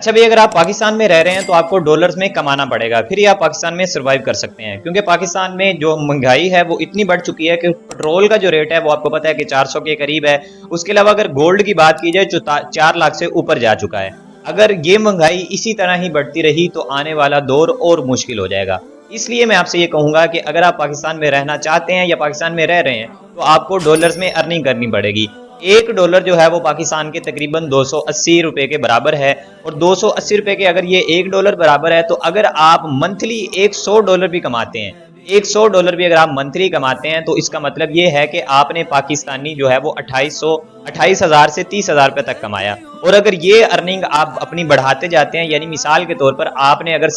अच्छा भाई, अगर आप पाकिस्तान में रह रहे हैं तो आपको डॉलर्स में कमाना पड़ेगा, फिर ही आप पाकिस्तान में सर्वाइव कर सकते हैं। क्योंकि पाकिस्तान में जो महंगाई है वो इतनी बढ़ चुकी है कि पेट्रोल का जो रेट है वो आपको पता है कि 400 के करीब है। उसके अलावा अगर गोल्ड की बात की जाए जो 4 लाख से ऊपर जा चुका है। अगर ये महंगाई इसी तरह ही बढ़ती रही तो आने वाला दौर और मुश्किल हो जाएगा। इसलिए मैं आपसे ये कहूंगा कि अगर आप पाकिस्तान में रहना चाहते हैं या पाकिस्तान में रह रहे हैं तो आपको डॉलर्स में अर्निंग करनी पड़ेगी। $1 जो है वो पाकिस्तान के तकरीबन 280 रुपए के बराबर है। और 280 रुपए के अगर ये $1 बराबर है तो अगर आप मंथली $100 भी कमाते हैं, $100 भी अगर आप मंथली कमाते हैं तो इसका मतलब ये है कि आपने पाकिस्तानी जो है वो 28,000 से 30,000 रुपए तक कमाया। और अगर ये अर्निंग आप अपनी बढ़ाते जाते हैं, यानी मिसाल के तौर पर आपने अगर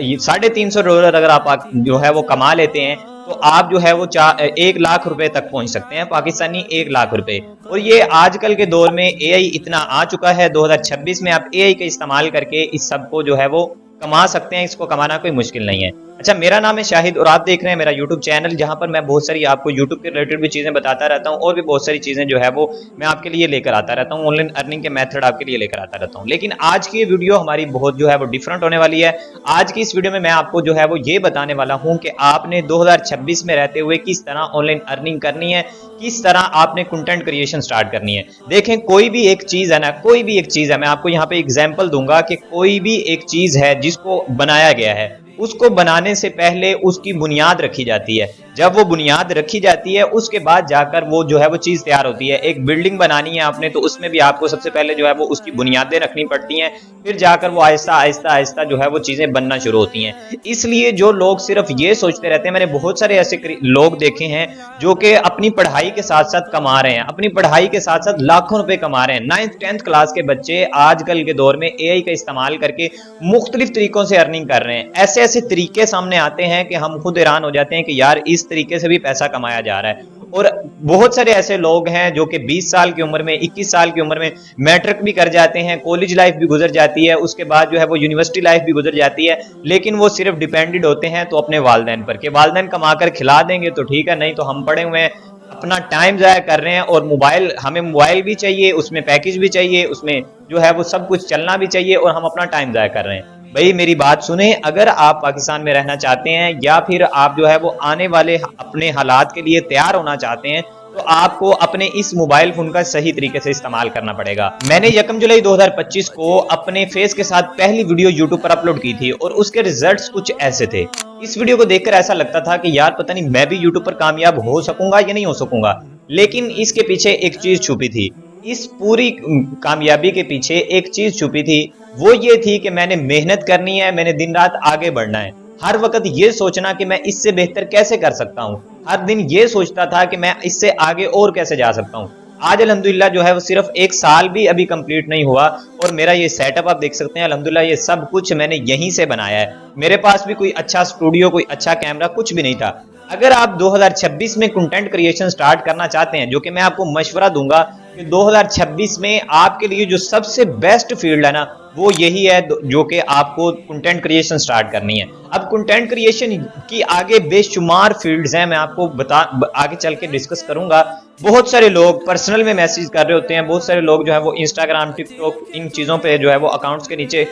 $350 अगर आप जो है वो कमा लेते हैं तो आप जो है वो 1 लाख रुपए तक पहुंच सकते हैं, पाकिस्तानी 1 लाख रुपए। और ये आजकल के दौर में एआई इतना आ चुका है, 2026 में आप एआई का इस्तेमाल करके इस सब को जो है वो कमा सकते हैं। इसको कमाना कोई मुश्किल नहीं है। अच्छा, मेरा नाम है शाहिद और आप देख रहे हैं मेरा यूट्यूब चैनल, जहां पर मैं बहुत सारी आपको यूट्यूब के रिलेटेड भी चीजें बताता रहता हूं और भी बहुत सारी चीजें जो है वो मैं आपके लिए लेकर आता रहता हूं। ऑनलाइन अर्निंग के मेथड आपके लिए लेकर आता रहता हूं। लेकिन आज की ये वीडियो हमारी बहुत जो है वो डिफरेंट होने वाली है। आज की इस वीडियो में मैं आपको जो है वो ये बताने वाला हूं कि आपने 2026 में रहते हुए किस तरह ऑनलाइन अर्निंग करनी है, किस तरह आपने कंटेंट क्रिएशन स्टार्ट करनी है। देखें, कोई भी एक चीज है ना, कोई भी एक चीज है, मैं आपको यहाँ पे एग्जांपल दूंगा कि कोई भी एक चीज है जिसको बनाया गया है, उसको बनाने से पहले उसकी बुनियाद रखी जाती है। जब वो बुनियाद रखी जाती है उसके बाद जाकर वो जो है वो चीज तैयार होती है। एक बिल्डिंग बनानी है आपने तो उसमें भी आपको सबसे पहले जो है वो उसकी बुनियादें रखनी पड़ती हैं, फिर जाकर वो आहिस्ता आहिस्ता आहिस्ता जो है वो चीजें बनना शुरू होती हैं। इसलिए जो लोग सिर्फ ये सोचते रहते हैं, मैंने बहुत सारे ऐसे लोग देखे हैं जो कि अपनी पढ़ाई के साथ साथ कमा रहे हैं, अपनी पढ़ाई के साथ साथ लाखों रुपए कमा रहे हैं। 9th 10th क्लास के बच्चे आजकल के दौर में एआई का इस्तेमाल करके मुख्तलिफ तरीकों से अर्निंग कर रहे हैं। ऐसे ऐसे तरीके सामने आते हैं कि हम खुद हैरान हो जाते हैं कि यार इस तरीके से भी पैसा कमाया जा रहा है। और बहुत सारे ऐसे लोग हैं जो कि 20 साल की उम्र में, 21 साल की उम्र में मैट्रिक भी कर जाते हैं, कॉलेज लाइफ भी गुजर जाती है, उसके बाद जो है वो यूनिवर्सिटी लाइफ भी गुजर जाती है, लेकिन वो सिर्फ डिपेंडेंट होते हैं तो अपने वालिदैन पर, कि वालिदैन कमाकर खिला देंगे तो ठीक है, नहीं तो हम पड़े हुए हैं, अपना टाइम जाया कर रहे हैं। और मोबाइल, हमें मोबाइल भी चाहिए, उसमें पैकेज भी चाहिए, उसमें जो है वो सब कुछ चलना भी चाहिए और हम अपना टाइम जाया कर रहे हैं। भाई मेरी बात सुने, अगर आप पाकिस्तान में रहना चाहते हैं या फिर आप जो है वो आने वाले अपने हालात के लिए तैयार होना चाहते हैं तो आपको अपने इस मोबाइल फोन का सही तरीके से इस्तेमाल करना पड़ेगा। मैंने 1 जुलाई 2025 को अपने फेस के साथ पहली वीडियो यूट्यूब पर अपलोड की थी और उसके रिजल्ट्स कुछ ऐसे थे। इस वीडियो को देखकर ऐसा लगता था कि यार पता नहीं मैं भी यूट्यूब पर कामयाब हो सकूंगा या नहीं हो सकूंगा, लेकिन इसके पीछे एक चीज छुपी थी। इस पूरी कामयाबी के पीछे एक चीज छुपी थी, वो ये थी कि मैंने मेहनत करनी है, मैंने दिन रात आगे बढ़ना है, हर वक्त ये सोचना कि मैं इससे बेहतर कैसे कर सकता हूँ, हर दिन ये सोचता था कि मैं इससे आगे और कैसे जा सकता हूँ। आज अल्हम्दुलिल्लाह जो है वो सिर्फ 1 साल भी अभी कंप्लीट नहीं हुआ और मेरा ये सेटअप आप देख सकते हैं, अल्हम्दुलिल्लाह ये सब कुछ मैंने यहीं से बनाया है। मेरे पास भी कोई अच्छा स्टूडियो, कोई अच्छा कैमरा कुछ भी नहीं था। अगर आप 2026 में कंटेंट क्रिएशन स्टार्ट करना चाहते हैं, जो कि मैं आपको मशवरा दूंगा कि 2026 में आपके लिए जो सबसे बेस्ट फील्ड है ना वो यही है जो कि आपको कंटेंट क्रिएशन स्टार्ट करनी है। अब कंटेंट क्रिएशन की आगे बेशुमार फील्ड्स हैं, मैं आपको आगे चल के डिस्कस करूंगा। बहुत सारे लोग पर्सनल में मैसेज कर रहे होते हैं, बहुत सारे लोग जो है वो इंस्टाग्राम, टिकटॉक, इन चीजों पे जो है वो अकाउंट्स के नीचे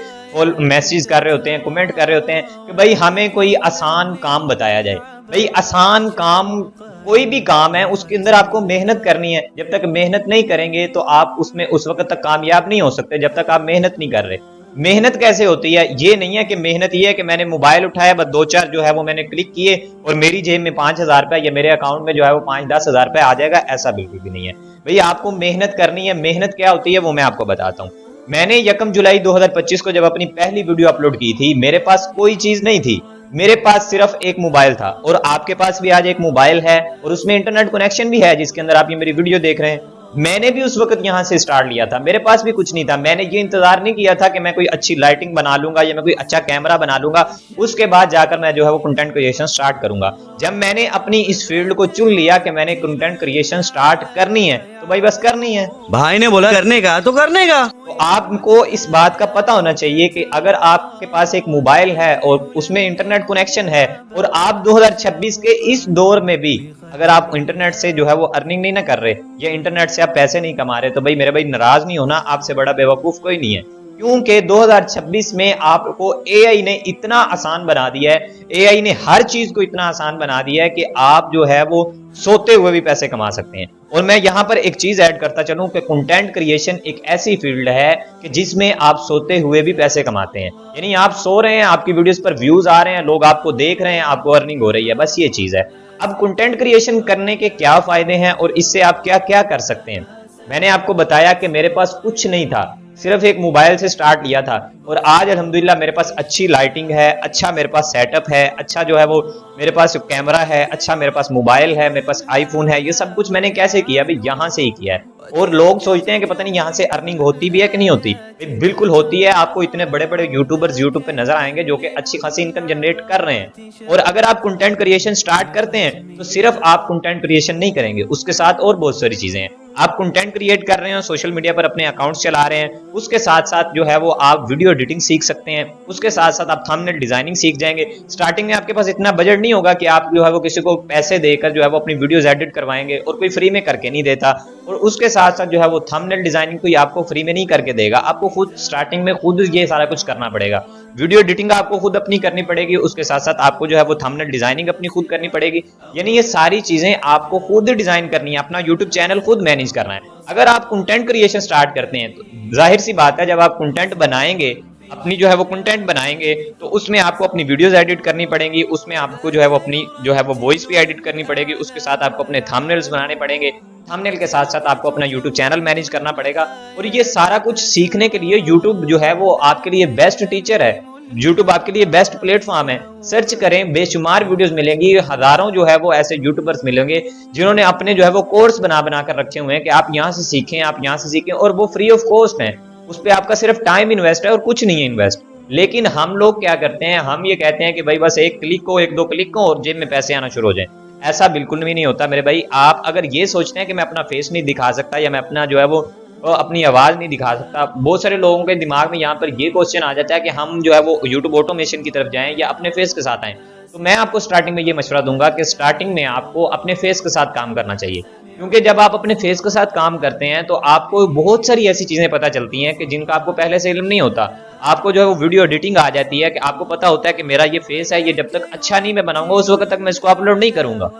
मैसेज कर रहे होते हैं, कमेंट कर रहे होते हैं कि भाई हमें कोई आसान काम बताया जाए। भाई आसान काम, कोई भी काम है उसके अंदर आपको मेहनत करनी है। जब तक मेहनत नहीं करेंगे तो आप उसमें उस वक्त तक कामयाब नहीं हो सकते जब तक आप मेहनत नहीं कर रहे। मेहनत कैसे होती है, ये नहीं है कि मेहनत ये है कि मैंने मोबाइल उठाया, बस 2-4 जो है वो मैंने क्लिक किए और मेरी जेब में 5,000 रुपए या मेरे अकाउंट में जो है वो 5-10 हजार रुपए आ जाएगा, ऐसा बिल्कुल भी नहीं है। भाई आपको मेहनत करनी है। मेहनत क्या होती है वो मैं आपको बताता हूँ। मैंने 1 जुलाई 2025 को जब अपनी पहली वीडियो अपलोड की थी, मेरे पास कोई चीज नहीं थी, मेरे पास सिर्फ एक मोबाइल था। और आपके पास भी आज एक मोबाइल है और उसमें इंटरनेट कनेक्शन भी है जिसके अंदर आप ये मेरी वीडियो देख रहे हैं। मैंने भी उस वक्त यहां से स्टार्ट लिया था, मेरे पास भी कुछ नहीं था। मैंने ये इंतजार नहीं किया था कि मैं कोई अच्छी लाइटिंग बना लूंगा या मैं कोई अच्छा कैमरा बना लूंगा, उसके बाद जाकर मैं जो है वो कंटेंट क्रिएशन स्टार्ट करूंगा। जब मैंने अपनी इस फील्ड को चुन लिया कि मैंने कंटेंट क्रिएशन स्टार्ट करनी है तो भाई बस करनी है। भाई ने बोला करने का तो करने का। तो आपको इस बात का पता होना चाहिए कि अगर आपके पास एक मोबाइल है और उसमें इंटरनेट कनेक्शन है और आप 2026 के इस दौर में भी अगर आप इंटरनेट से जो है वो अर्निंग नहीं ना कर रहे या इंटरनेट से आप पैसे नहीं कमा रहे, तो भाई मेरे भाई नाराज नहीं होना, आपसे बड़ा बेवकूफ कोई नहीं है। क्योंकि 2026 में आपको एआई ने इतना आसान बना दिया है, एआई ने हर चीज को इतना आसान बना दिया है कि आप जो है वो सोते हुए भी पैसे कमा सकते हैं। और मैं यहां पर एक चीज ऐड करता चलूं कि कंटेंट क्रिएशन एक ऐसी फील्ड है कि जिसमें आप सोते हुए भी पैसे कमाते हैं। यानी आप सो रहे हैं, आपकी वीडियोस पर व्यूज आ रहे हैं, लोग आपको देख रहे हैं, आपको अर्निंग हो रही है, बस ये चीज है। अब कंटेंट क्रिएशन करने के क्या फायदे हैं और इससे आप क्या क्या कर सकते हैं। मैंने आपको बताया कि मेरे पास कुछ नहीं था, सिर्फ एक मोबाइल से स्टार्ट लिया था, और आज अल्हम्दुलिल्लाह मेरे पास अच्छी लाइटिंग है, अच्छा मेरे पास सेटअप है, अच्छा जो है वो मेरे पास कैमरा है, अच्छा मेरे पास मोबाइल है, मेरे पास आईफोन है। ये सब कुछ मैंने कैसे किया? अभी यहाँ से ही किया है। और लोग सोचते हैं कि पता नहीं यहाँ से अर्निंग होती भी है कि नहीं होती। बिल्कुल होती है। आपको इतने बड़े बड़े यूट्यूबर्स यूट्यूब पे नजर आएंगे जो कि अच्छी खासी इनकम जनरेट कर रहे हैं। और अगर आप कंटेंट क्रिएशन स्टार्ट करते हैं तो सिर्फ आप कंटेंट क्रिएशन नहीं करेंगे, उसके साथ और बहुत सारी चीजें हैं। आप कंटेंट क्रिएट कर रहे हैं, सोशल मीडिया पर अपने अकाउंट्स चला रहे हैं, उसके साथ साथ जो है वो आप वीडियो एडिटिंग सीख सकते हैं, उसके साथ साथ आप थंबनेल डिजाइनिंग सीख जाएंगे। स्टार्टिंग में आपके पास इतना बजट नहीं होगा कि आप जो है वो किसी को पैसे देकर जो है वो अपनी वीडियोस एडिट करवाएंगे, और कोई फ्री में करके नहीं देता। और उसके साथ साथ जो है वो थंबनेल डिजाइनिंग कोई आपको फ्री में नहीं करके देगा, आपको खुद स्टार्टिंग में खुद ये सारा कुछ करना पड़ेगा। वीडियो एडिटिंग आपको खुद अपनी करनी पड़ेगी, उसके साथ साथ आपको जो है वो थंबनेल डिजाइनिंग अपनी खुद करनी पड़ेगी। यानी ये सारी चीजें आपको खुद डिजाइन करनी है, अपना यूट्यूब चैनल खुद मैनेज करना है। अगर आप कंटेंट क्रिएशन स्टार्ट करते हैं तो जाहिर सी बात है, जब आप कंटेंट बनाएंगे, अपनी जो है वो कंटेंट बनाएंगे, तो उसमें आपको अपनी वीडियोस एडिट करनी पड़ेंगी, उसमें आपको जो है वो अपनी जो है वो वॉइस भी एडिट करनी पड़ेगी, उसके साथ आपको अपने थंबनेल्स बनाने पड़ेंगे, थंबनेल के साथ साथ आपको अपना यूट्यूब चैनल मैनेज करना पड़ेगा। और ये सारा कुछ सीखने के लिए यूट्यूब जो है वो आपके लिए बेस्ट टीचर है, यूट्यूब आपके लिए बेस्ट प्लेटफॉर्म है। सर्च करें, बेशुमार वीडियोस मिलेंगी, हजारों जो है वो ऐसे यूट्यूबर्स मिलेंगे जिन्होंने अपने जो है वो कोर्स बना कर रखे हुए हैं कि आप यहाँ से सीखें, आप यहाँ से सीखें, और वो फ्री ऑफ कॉस्ट है। उस पर आपका सिर्फ टाइम इन्वेस्ट है और कुछ नहीं है इन्वेस्ट। लेकिन हम लोग क्या करते हैं, हम ये कहते हैं कि भाई बस एक क्लिक को, एक दो क्लिक को और जेब में पैसे आना शुरू हो जाए। ऐसा बिल्कुल भी नहीं होता मेरे भाई। आप अगर ये सोचते हैं कि मैं अपना फेस नहीं दिखा सकता या मैं अपना जो है वो अपनी आवाज नहीं दिखा सकता, बहुत सारे लोगों के दिमाग में यहाँ पर ये क्वेश्चन आ जाता है कि हम जो है वो यूट्यूब ऑटोमेशन की तरफ जाएं या अपने फेस के साथ आएं। तो मैं आपको स्टार्टिंग में ये मशवरा दूंगा कि स्टार्टिंग में आपको अपने फेस के साथ काम करना चाहिए, क्योंकि जब आप अपने फेस के साथ काम करते हैं तो आपको बहुत सारी ऐसी चीजें पता चलती हैं कि जिनका आपको पहले से इल्म नहीं होता। आपको जो है वो वीडियो एडिटिंग आ जाती है कि आपको पता होता है कि मेरा ये फेस है, ये जब तक अच्छा नहीं मैं बनाऊंगा उस वक्त तक मैं इसको अपलोड नहीं करूंगा।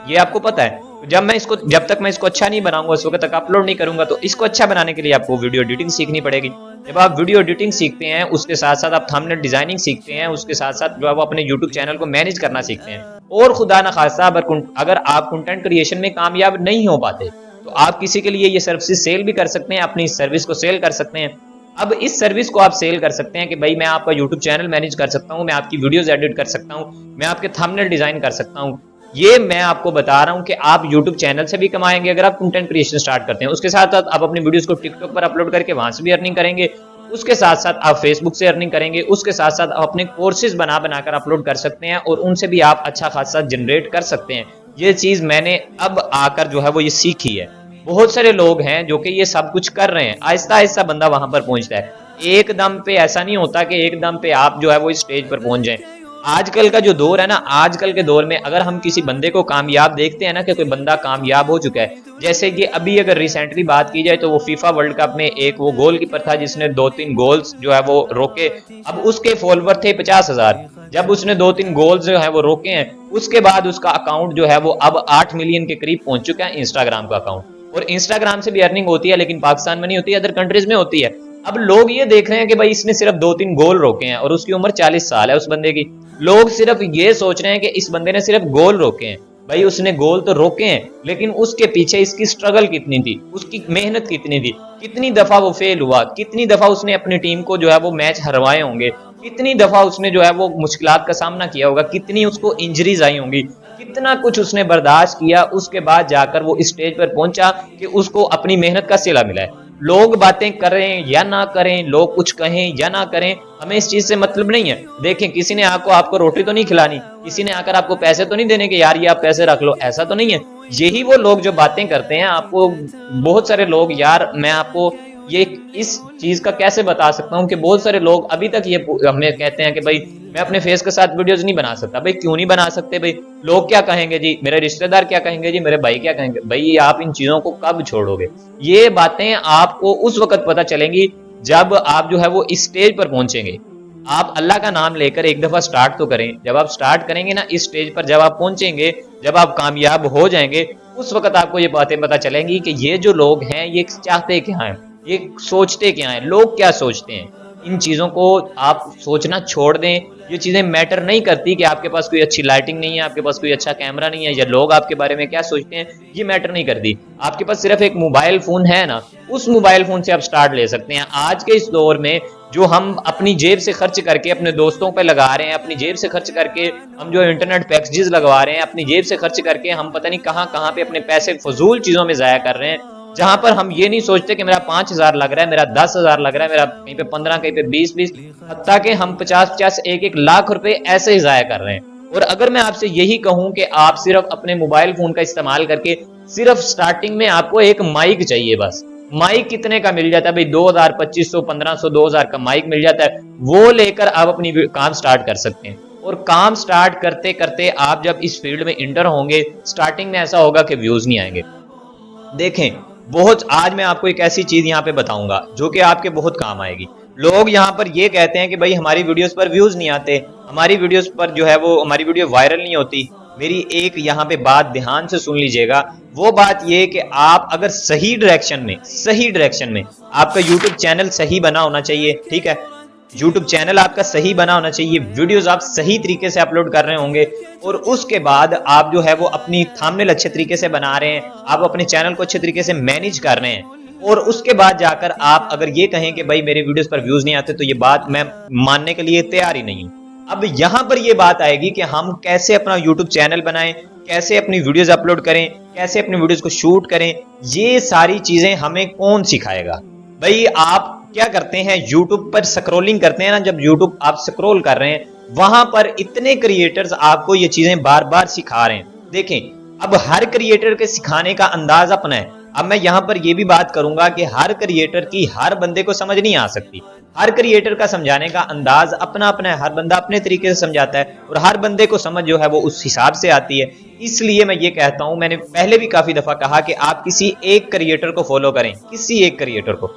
ये आपको पता है। जब तक मैं इसको अच्छा नहीं बनाऊंगा उस वक्त तक अपलोड नहीं करूंगा। तो इसको अच्छा बनाने के लिए आपको वीडियो एडिटिंग सीखनी पड़ेगी। जब आप वीडियो एडिटिंग सीखते हैं, उसके साथ साथ आप थंबनेल डिजाइनिंग सीखते हैं, उसके साथ साथ जो है वो अपने यूट्यूब चैनल को मैनेज करना सीखते हैं। और खुदा ना खासा अगर आप कंटेंट क्रिएशन में कामयाब नहीं हो पाते तो आप किसी के लिए ये सर्विस सेल भी कर सकते हैं, अपनी सर्विस को सेल कर सकते हैं। अब इस सर्विस को आप सेल कर सकते हैं कि भाई मैं आपका यूट्यूब चैनल मैनेज कर सकता हूं, मैं आपकी वीडियोस एडिट कर सकता हूं, मैं आपके थंबनेल डिजाइन कर सकता हूं। ये मैं आपको बता रहा हूं कि आप YouTube चैनल से भी कमाएंगे अगर आप कंटेंट क्रिएशन स्टार्ट करते हैं। उसके साथ साथ आप अपनी वीडियोस को टिकटॉक पर अपलोड करके वहां से भी अर्निंग करेंगे, उसके साथ साथ आप फेसबुक से अर्निंग करेंगे, उसके साथ साथ आप अपने कोर्सेज बनाकर अपलोड कर सकते हैं और उनसे भी आप अच्छा खासा जनरेट कर सकते हैं। ये चीज मैंने अब आकर जो है वो ये सीखी है। बहुत सारे लोग हैं जो कि ये सब कुछ कर रहे हैं, आहिस्ता आहिस्ता बंदा वहां पर पहुंचता है। एकदम पे ऐसा नहीं होता कि एकदम पे आप जो है वो इस स्टेज पर पहुंच जाएं। आजकल का जो दौर है ना, आजकल के दौर में अगर हम किसी बंदे को कामयाब देखते हैं ना कि कोई बंदा कामयाब हो चुका है, जैसे कि अभी अगर रिसेंटली बात की जाए तो वो फीफा वर्ल्ड कप में एक वो गोलकीपर था जिसने 2-3 गोल्स जो है वो रोके। अब उसके फॉलोवर थे 50,000। जब उसने 2-3 गोल्स जो है वो रोके हैं, उसके बाद उसका अकाउंट जो है वो अब 8 मिलियन के करीब पहुंच चुका है, इंस्टाग्राम का अकाउंट। और इंस्टाग्राम से भी अर्निंग होती है, लेकिन पाकिस्तान में नहीं होती, अदर कंट्रीज में होती है। अब लोग ये देख रहे हैं कि भाई इसने सिर्फ 2-3 गोल रोके हैं और उसकी उम्र 40 साल है उस बंदे की। लोग सिर्फ ये सोच रहे हैं कि इस बंदे ने सिर्फ गोल रोके हैं। भाई उसने गोल तो रोके हैं, लेकिन उसके पीछे इसकी स्ट्रगल कितनी थी, उसकी मेहनत कितनी थी, कितनी दफा वो फेल हुआ, कितनी दफा उसने अपनी टीम को जो है वो मैच हरवाए होंगे, कितनी दफा उसने जो है वो मुश्किलात का सामना किया होगा, कितनी उसको इंजरीज आई होंगी, कितना कुछ उसने बर्दाश्त किया, उसके बाद जाकर वो स्टेज पर पहुंचा कि उसको अपनी मेहनत का सिला मिला है। लोग बातें करें या ना करें, लोग कुछ कहें या ना करें, हमें इस चीज से मतलब नहीं है। देखें, किसी ने आपको रोटी तो नहीं खिलानी, किसी ने आकर आपको पैसे तो नहीं देने के यार ये आप पैसे रख लो, ऐसा तो नहीं है। यही वो लोग जो बातें करते हैं, आपको बहुत सारे लोग, यार मैं आपको ये इस चीज का कैसे बता सकता हूँ कि बहुत सारे लोग अभी तक ये हमें कहते हैं कि भाई मैं अपने फेस के साथ वीडियोस नहीं बना सकता। भाई क्यों नहीं बना सकते? भाई लोग क्या कहेंगे जी, मेरे रिश्तेदार क्या कहेंगे जी, मेरे भाई क्या कहेंगे। भाई आप इन चीजों को कब छोड़ोगे? ये बातें आपको उस वक्त पता चलेंगी जब आप जो है वो इस स्टेज पर पहुंचेंगे, आप अल्लाह का नाम लेकर एक दफा स्टार्ट तो करें। जब आप स्टार्ट करेंगे ना इस स्टेज पर, जब आप पहुंचेंगे, जब आप कामयाब हो जाएंगे, उस वक्त आपको ये बातें पता चलेंगी कि ये जो लोग हैं ये चाहते क्या हैं, ये सोचते क्या हैं, लोग क्या सोचते हैं। इन चीजों को आप सोचना छोड़ दें। ये चीजें मैटर नहीं करती कि आपके पास कोई अच्छी लाइटिंग नहीं है, आपके पास कोई अच्छा कैमरा नहीं है, या लोग आपके बारे में क्या सोचते हैं, ये मैटर नहीं करती। आपके पास सिर्फ एक मोबाइल फोन है ना, उस मोबाइल फोन से आप स्टार्ट ले सकते हैं। आज के इस दौर में जो हम अपनी जेब से खर्च करके अपने दोस्तों पे लगा रहे हैं, अपनी जेब से खर्च करके हम जो इंटरनेट पैकेजेस लगवा रहे हैं, अपनी जेब से खर्च करके हम पता नहीं कहां कहां पे अपने पैसे फजूल चीजों में जाया कर रहे हैं, जहां पर हम ये नहीं सोचते कि मेरा 5,000 लग रहा है, मेरा 10,000 लग रहा है, मेरा कहीं पे 15, कहीं पे 20, हत्ता कि हम 50, 1 लाख रुपए ऐसे ही जाया कर रहे हैं। और अगर मैं आपसे यही कहूं कि आप सिर्फ अपने मोबाइल फोन का इस्तेमाल करके, सिर्फ स्टार्टिंग में आपको एक माइक चाहिए बस। माइक कितने का मिल जाता है भाई? 2,000, 2,500, 1,500, 2,000 का माइक मिल जाता है। वो लेकर आप अपनी काम स्टार्ट कर सकते हैं। और काम स्टार्ट करते करते आप जब इस फील्ड में इंटर होंगे, स्टार्टिंग में ऐसा होगा कि व्यूज नहीं आएंगे। देखें, बहुत आज मैं आपको एक ऐसी चीज यहाँ पे बताऊंगा जो कि आपके बहुत काम आएगी। लोग यहाँ पर ये कहते हैं कि भाई हमारी वीडियोस पर व्यूज नहीं आते, हमारी वीडियोस पर जो है वो हमारी वीडियो वायरल नहीं होती। मेरी एक यहाँ पे बात ध्यान से सुन लीजिएगा। वो बात ये कि आप अगर सही डायरेक्शन में आपका यूट्यूब चैनल सही बना होना चाहिए, ठीक है, यूट्यूब चैनल आपका सही बना होना चाहिए, वीडियोस आप सही तरीके से अपलोड कर रहे होंगे, और उसके बाद आप जो है वो अपनी थंबनेल अच्छे तरीके से बना रहे हैं, आप अपने चैनल को अच्छे तरीके से मैनेज कर रहे हैं, और उसके बाद जाकर आप अगर ये कहें कि भाई मेरे वीडियोस पर व्यूज नहीं आते, तो ये बात मैं मानने के लिए तैयार ही नहीं हूं। अब यहां पर ये बात आएगी कि हम कैसे अपना यूट्यूब चैनल बनाएं, कैसे अपनी वीडियोस अपलोड करें, कैसे अपनी वीडियोस को शूट करें। ये सारी चीजें हमें कौन सिखाएगा? भाई आप क्या करते हैं, यूट्यूब पर स्क्रॉलिंग करते हैं ना, जब यूट्यूब आप स्क्रॉल कर रहे हैं, वहां पर इतने क्रिएटर्स आपको ये चीजें बार बार सिखा रहे हैं। देखें, अब हर क्रिएटर के सिखाने का अंदाज अपना है। अब मैं यहां पर यह भी बात करूंगा कि हर क्रिएटर की हर बंदे को समझ नहीं आ सकती। हर क्रिएटर का समझाने का अंदाज अपना अपना है, हर बंदा अपने तरीके से समझाता है, और हर बंदे को समझ जो है वो उस हिसाब से आती है। इसलिए मैं ये कहता हूं, मैंने पहले भी काफी दफा कहा कि आप किसी एक क्रिएटर को फॉलो करें, किसी एक क्रिएटर को,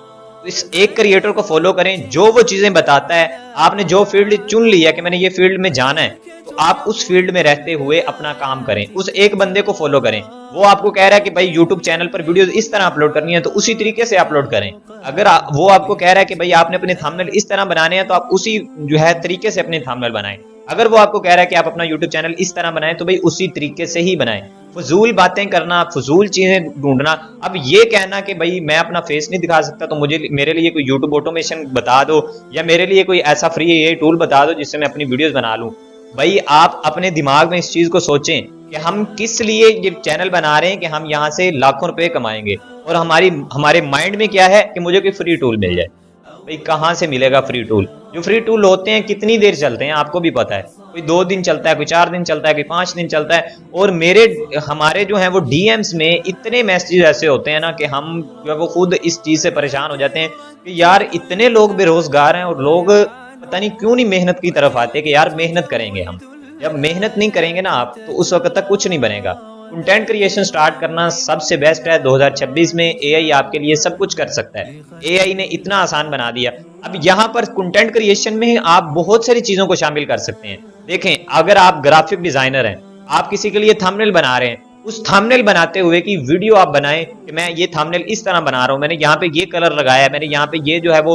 इस एक क्रिएटर को फॉलो करें जो वो चीजें बताता है। आपने जो फील्ड चुन लिया कि मैंने ये फील्ड में जाना है, तो आप उस फील्ड में रहते हुए अपना काम करें, उस एक बंदे को फॉलो करें। वो आपको कह रहा है कि भाई यूट्यूब चैनल पर वीडियो इस तरह अपलोड करनी है, तो उसी तरीके से अपलोड करें। अगर वो आपको कह रहा है कि भाई आपने अपने थंबनेल इस तरह बनाने हैं, तो आप उसी जो है तरीके से अपने थंबनेल बनाएं। अगर वो आपको कह रहा है कि आप अपना यूट्यूब चैनल इस तरह बनाएं, तो भाई उसी तरीके से ही बनाएं। फजूल बातें करना, फजूल चीजें ढूंढना, अब ये कहना कि भाई मैं अपना फेस नहीं दिखा सकता, तो मुझे मेरे लिए कोई यूट्यूब ऑटोमेशन बता दो, या मेरे लिए कोई ऐसा फ्री ये टूल बता दो जिससे मैं अपनी वीडियोस बना लूं। भाई आप अपने दिमाग में इस चीज को सोचें कि हम किस लिए ये चैनल बना रहे हैं, कि हम यहाँ से लाखों रुपए कमाएंगे, और हमारे माइंड में क्या है कि मुझे कोई फ्री टूल मिल जाए। भाई कहां से मिलेगा फ्री टूल? जो फ्री टूल होते हैं कितनी देर चलते हैं आपको भी पता है। कोई 2 दिन चलता है, कोई 4 दिन चलता है, कोई 5 दिन चलता है। और हमारे जो है वो डीएम्स में इतने मैसेज ऐसे होते हैं ना कि हम जो है वो खुद इस चीज से परेशान हो जाते हैं कि यार इतने लोग बेरोजगार हैं, और लोग पता नहीं क्यों नहीं मेहनत की तरफ आते कि यार मेहनत करेंगे हम। जब मेहनत नहीं करेंगे ना आप, तो उस वक्त तक कुछ नहीं बनेगा। कंटेंट क्रिएशन स्टार्ट करना सबसे बेस्ट है। 2026 में एआई आपके लिए सब कुछ कर सकता है। एआई ने इतना आसान बना दिया। अब यहाँ पर कंटेंट क्रिएशन में आप बहुत सारी चीजों को शामिल कर सकते हैं। देखें, अगर आप ग्राफिक डिजाइनर हैं, आप किसी के लिए थंबनेल बना रहे हैं, उस थंबनेल बनाते हुए की वीडियो आप बनाएं कि मैं ये थंबनेल इस तरह बना रहा हूं, मैंने यहाँ पे ये कलर लगाया, मैंने यहाँ पे ये जो है वो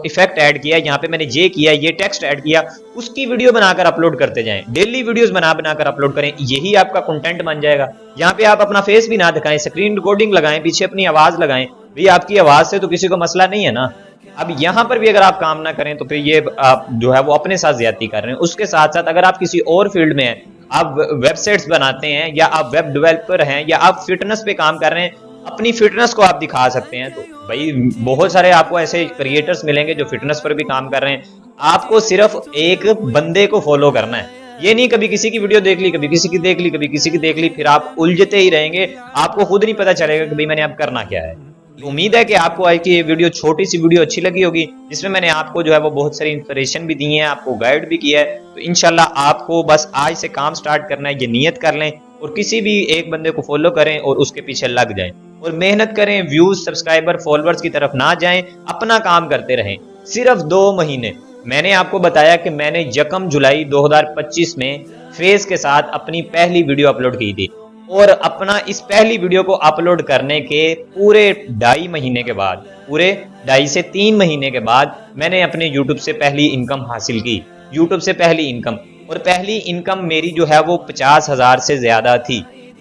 इफेक्ट ऐड किया, यहाँ पे मैंने ये किया, ये टेक्स्ट ऐड किया, उसकी वीडियो बनाकर अपलोड करते जाएं। डेली वीडियोस बनाकर अपलोड करें, यही आपका कंटेंट बन जाएगा। यहाँ पे आप अपना फेस भी ना दिखाएं, स्क्रीन रिकॉर्डिंग लगाएं, पीछे अपनी आवाज लगाएं। भाई आपकी आवाज से तो किसी को मसला नहीं है ना। अब यहाँ पर भी अगर आप काम ना करें, तो फिर ये आप जो है वो अपने साथ ज्यादती कर रहे हैं। उसके साथ साथ अगर आप किसी और फील्ड में हैं, आप वेबसाइट्स बनाते हैं, या आप वेब डेवलपर हैं, या आप फिटनेस पे काम कर रहे हैं, अपनी फिटनेस को आप दिखा सकते हैं, तो भाई बहुत सारे आपको ऐसे क्रिएटर्स मिलेंगे जो फिटनेस पर भी काम कर रहे हैं। आपको सिर्फ एक बंदे को फॉलो करना है। ये नहीं कभी किसी की वीडियो देख ली, कभी किसी की देख ली, कभी किसी की देख ली, फिर आप उलझते ही रहेंगे। आपको खुद नहीं पता चलेगा कि भाई मैंने अब करना क्या है। उम्मीद है कि आपको आज की ये वीडियो, छोटी सी वीडियो अच्छी लगी होगी, जिसमें मैंने आपको जो है वो बहुत सारी इंस्पिरेशन भी दी है, आपको गाइड भी किया है। तो इंशाल्लाह आपको बस आज से काम स्टार्ट करना है, ये नियत कर लें, और किसी भी एक बंदे को फॉलो करें और उसके पीछे लग जाएं। और मेहनत करें, व्यूज, सब्सक्राइबर, फॉलोअर्स की तरफ ना जाएं, अपना काम करते रहें। सिर्फ 2 महीने मैंने आपको बताया कि मैंने 1 जुलाई 2025 में फेस के साथ अपनी पहली वीडियो अपलोड की थी और अपना इस पहली वीडियो को अपलोड करने के पूरे 2.5 महीने के बाद, पूरे 2.5 से 3 महीने के बाद मैंने अपने यूट्यूब से पहली इनकम हासिल की। यूट्यूब से पहली इनकम, और पहली इनकम मेरी जो है वो 50,000 से ज्यादा थी।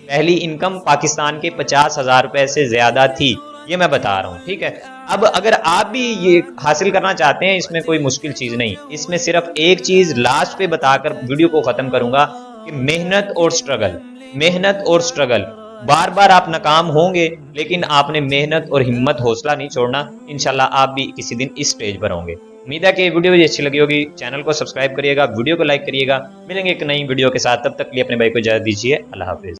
पहली इनकम पाकिस्तान के 50,000 रुपए से ज्यादा थी, ये मैं बता रहा हूँ, ठीक है। अब अगर आप भी ये हासिल करना चाहते हैं, इसमें कोई मुश्किल चीज नहीं, इसमें सिर्फ एक चीज लास्ट पे बताकर वीडियो को खत्म करूंगा कि मेहनत और स्ट्रगल, मेहनत और स्ट्रगल। बार बार आप नाकाम होंगे, लेकिन आपने मेहनत और हिम्मत, हौसला नहीं छोड़ना। इंशाल्लाह आप भी किसी दिन इस स्टेज पर होंगे। उम्मीद है कि वीडियो भी अच्छी लगी होगी। चैनल को सब्सक्राइब करिएगा, वीडियो को लाइक करिएगा। मिलेंगे एक नई वीडियो के साथ, तब तक के लिए अपने भाई को इजाजत दीजिए। अल्लाह हाफिज।